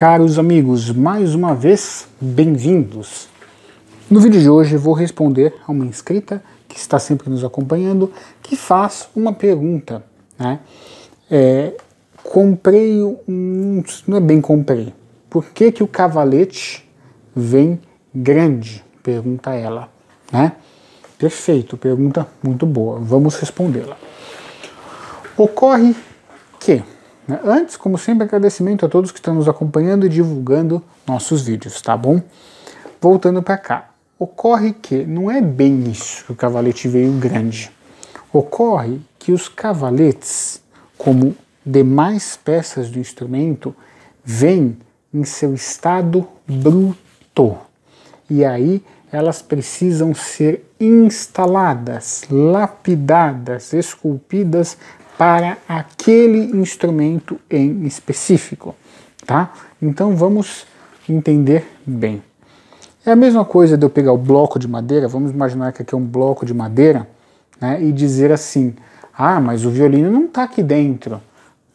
Caros amigos, mais uma vez, bem-vindos! No vídeo de hoje eu vou responder a uma inscrita que está sempre nos acompanhando, que faz uma pergunta, né? Não é bem comprei. Por que que o cavalete vem grande? Pergunta ela, né? Perfeito, pergunta muito boa, vamos respondê-la. Ocorre que, antes, como sempre, agradecimento a todos que estão nos acompanhando e divulgando nossos vídeos, tá bom? Voltando para cá, ocorre que não é bem isso que o cavalete veio grande. Ocorre que os cavaletes, como demais peças do instrumento, vêm em seu estado bruto. E aí elas precisam ser instaladas, lapidadas, esculpidas para aquele instrumento em específico, tá? Então vamos entender bem. É a mesma coisa de eu pegar o bloco de madeira, vamos imaginar que aqui é um bloco de madeira, né, e dizer assim, ah, mas o violino não está aqui dentro.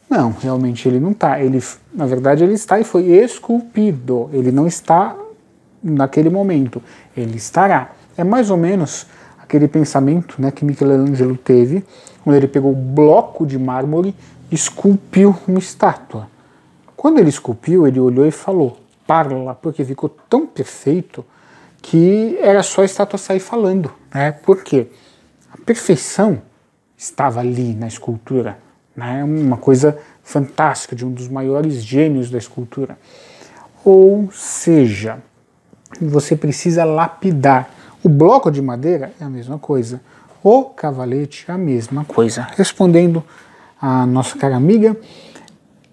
Não, realmente ele não está. Ele, na verdade ele está e foi esculpido, ele não está naquele momento, ele estará. É mais ou menos aquele pensamento, né, que Michelangelo teve, quando ele pegou o bloco de mármore e esculpiu uma estátua. Quando ele esculpiu, ele olhou e falou, parla, porque ficou tão perfeito que era só a estátua sair falando, né? Por quê? A perfeição estava ali na escultura, né? Uma coisa fantástica, de um dos maiores gênios da escultura. Ou seja, você precisa lapidar. O bloco de madeira é a mesma coisa. O cavalete é a mesma coisa. Respondendo a nossa cara amiga,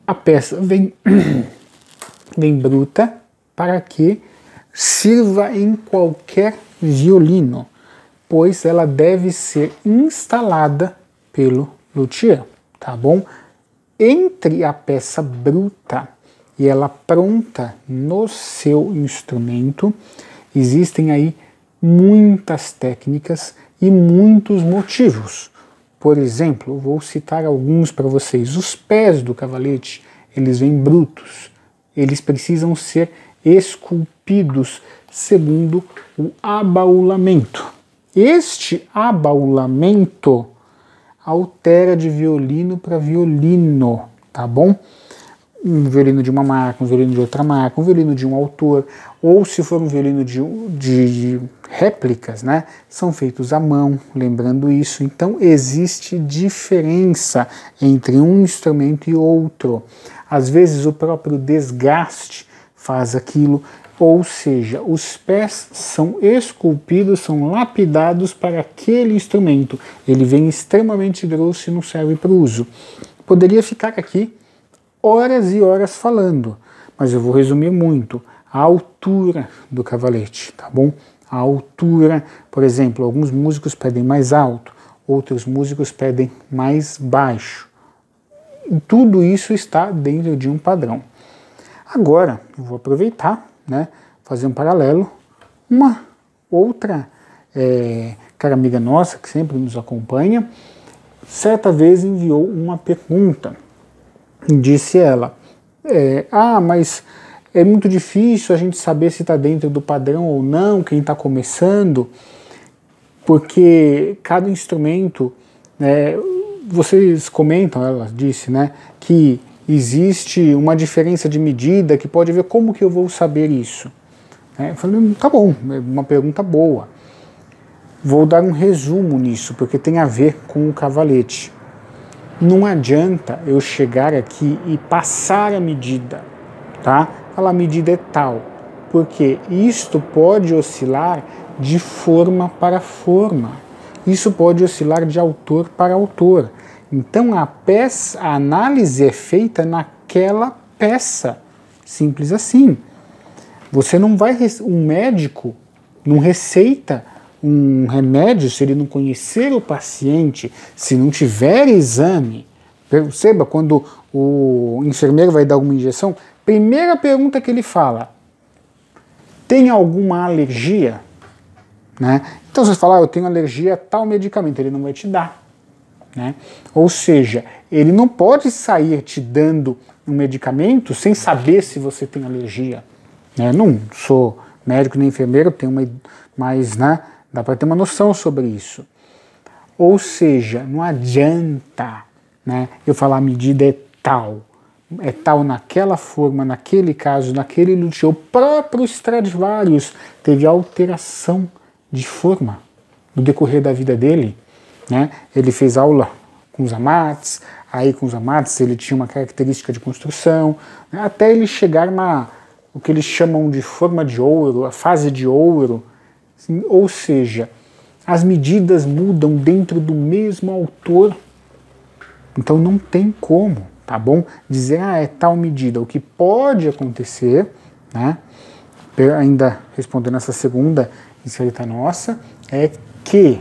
a peça vem, vem bruta para que sirva em qualquer violino, pois ela deve ser instalada pelo luthier, tá bom? Entre a peça bruta e ela pronta no seu instrumento, existem aí muitas técnicas e muitos motivos. Por exemplo, vou citar alguns para vocês. Os pés do cavalete, eles vêm brutos. Eles precisam ser esculpidos segundo o abaulamento. Este abaulamento altera de violino para violino, tá bom? Um violino de uma marca, um violino de outra marca, um violino de um autor, ou se for um violino de réplicas, né, são feitos à mão, lembrando isso. Então existe diferença entre um instrumento e outro. Às vezes o próprio desgaste faz aquilo, ou seja, os pés são esculpidos, são lapidados para aquele instrumento. Ele vem extremamente grosso e não serve para o uso. Poderia ficar aqui horas e horas falando, mas eu vou resumir muito. A altura do cavalete, tá bom? A altura, por exemplo, alguns músicos pedem mais alto, outros músicos pedem mais baixo. E tudo isso está dentro de um padrão. Agora, eu vou aproveitar, né, fazer um paralelo. Uma outra cara amiga nossa, que sempre nos acompanha, certa vez enviou uma pergunta. Disse ela, mas é muito difícil a gente saber se está dentro do padrão ou não, quem está começando, porque cada instrumento, vocês comentam, ela disse, né, que existe uma diferença de medida, que pode ver como que eu vou saber isso. Eu falei, tá bom, é uma pergunta boa. Vou dar um resumo nisso, porque tem a ver com o cavalete. Não adianta eu chegar aqui e passar a medida, tá? Falar a medida é tal, porque isto pode oscilar de forma para forma. Isso pode oscilar de autor para autor. Então a análise é feita naquela peça, simples assim. Você não vai, um médico não receita um remédio se ele não conhecer o paciente, se não tiver exame. Perceba, quando o enfermeiro vai dar alguma injeção, primeira pergunta que ele fala, tem alguma alergia? Né? Então você fala, eu tenho alergia a tal medicamento, ele não vai te dar. né? Ou seja, ele não pode sair te dando um medicamento sem saber se você tem alergia. Eu não sou médico nem enfermeiro, mas né, dá para ter uma noção sobre isso. Ou seja, não adianta, né, eu falar a medida é tal naquela forma, naquele caso, naquele luthier. O próprio Stradivarius teve alteração de forma no decorrer da vida dele, né? Ele fez aula com os amates, aí com os amates ele tinha uma característica de construção, né, até ele chegar o que eles chamam de forma de ouro, a fase de ouro, assim, ou seja, as medidas mudam dentro do mesmo autor, então não tem como, tá bom? Dizer, é tal medida. O que pode acontecer, né, ainda respondendo essa segunda inscrita nossa, é que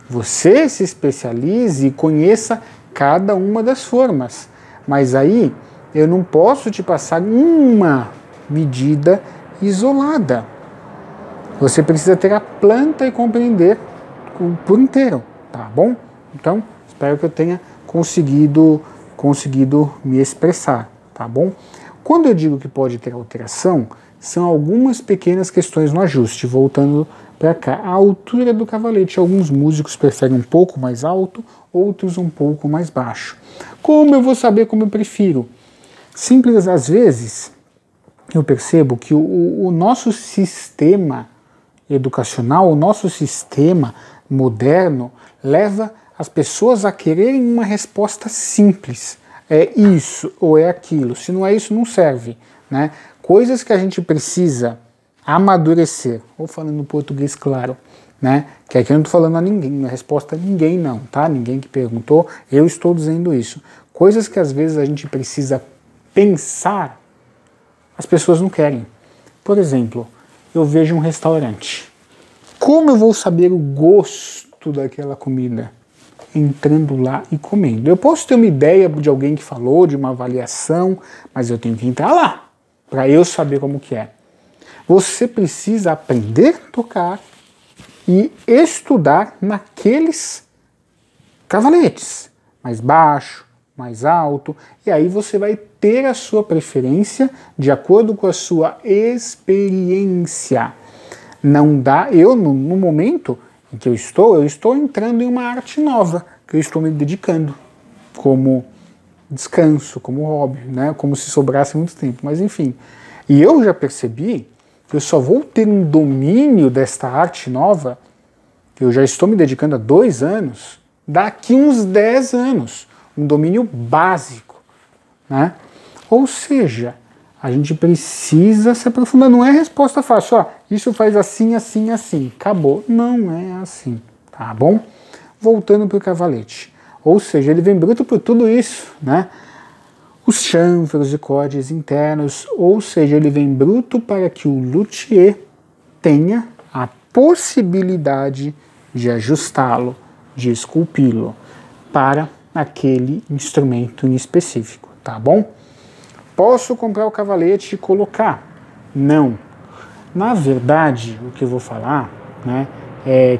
você se especialize e conheça cada uma das formas, mas aí eu não posso te passar uma medida isolada. Você precisa ter a planta e compreender por inteiro, tá bom? Então, espero que eu tenha conseguido me expressar, tá bom? Quando eu digo que pode ter alteração, são algumas pequenas questões no ajuste. Voltando para cá, a altura do cavalete. Alguns músicos preferem um pouco mais alto, outros um pouco mais baixo. Como eu vou saber como eu prefiro? Simples, às vezes, eu percebo que o nosso sistema educacional, o nosso sistema moderno, leva as pessoas a quererem uma resposta simples. É isso ou é aquilo. Se não é isso, não serve, né? Coisas que a gente precisa amadurecer, ou falando em português claro, né? Que aqui eu não estou falando a ninguém, a resposta a ninguém não, tá? Ninguém que perguntou, eu estou dizendo isso. Coisas que às vezes a gente precisa pensar, as pessoas não querem. Por exemplo, eu vejo um restaurante. Como eu vou saber o gosto daquela comida? Entrando lá e comendo. Eu posso ter uma ideia de alguém que falou, de uma avaliação, mas eu tenho que entrar lá para eu saber como que é. Você precisa aprender a tocar e estudar naqueles cavaletes, mais baixo, mais alto, e aí você vai ter a sua preferência de acordo com a sua experiência. Não dá, no momento em que eu estou entrando em uma arte nova, que eu estou me dedicando, como descanso, como hobby, né? Como se sobrasse muito tempo, mas enfim. E eu já percebi que eu só vou ter um domínio desta arte nova, que eu já estou me dedicando há 2 anos, daqui uns 10 anos, um domínio básico, né? Ou seja, a gente precisa se aprofundar, não é resposta fácil, ó, isso faz assim, assim, assim, acabou. Não é assim, tá bom? Voltando para o cavalete. Ou seja, ele vem bruto por tudo isso, né? Os chanfros e cordes internos, ou seja, ele vem bruto para que o luthier tenha a possibilidade de ajustá-lo, de esculpi-lo para aquele instrumento em específico, tá bom? Posso comprar o cavalete e colocar? Não. Na verdade, o que eu vou falar, né,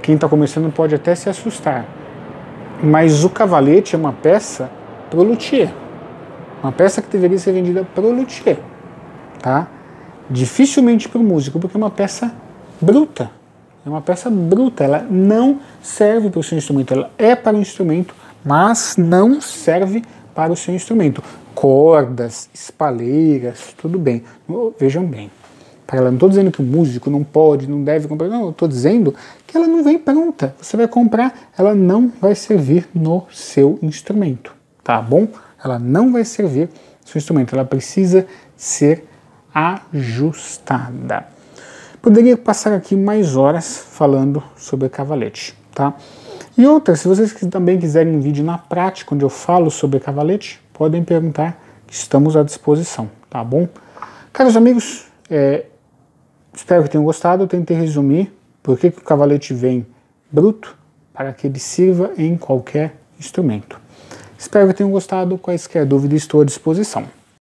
quem está começando pode até se assustar, mas o cavalete é uma peça para o luthier. Uma peça que deveria ser vendida para o luthier, tá? Dificilmente para o músico, porque é uma peça bruta. É uma peça bruta, ela não serve para o seu instrumento, ela é para o instrumento, mas não serve para o seu instrumento. Cordas, espaleiras, tudo bem. Vejam bem, para ela, não estou dizendo que o músico não pode, não deve comprar, não, eu estou dizendo que ela não vem pronta. Você vai comprar, ela não vai servir no seu instrumento, tá bom? Ela não vai servir no seu instrumento, ela precisa ser ajustada. Poderia passar aqui mais horas falando sobre cavalete, tá? E outra, se vocês também quiserem um vídeo na prática, onde eu falo sobre cavalete, podem perguntar, que estamos à disposição, tá bom? Caros amigos, espero que tenham gostado. Eu tentei resumir por que o cavalete vem bruto, para que ele sirva em qualquer instrumento. Espero que tenham gostado. Quaisquer dúvidas, estou à disposição.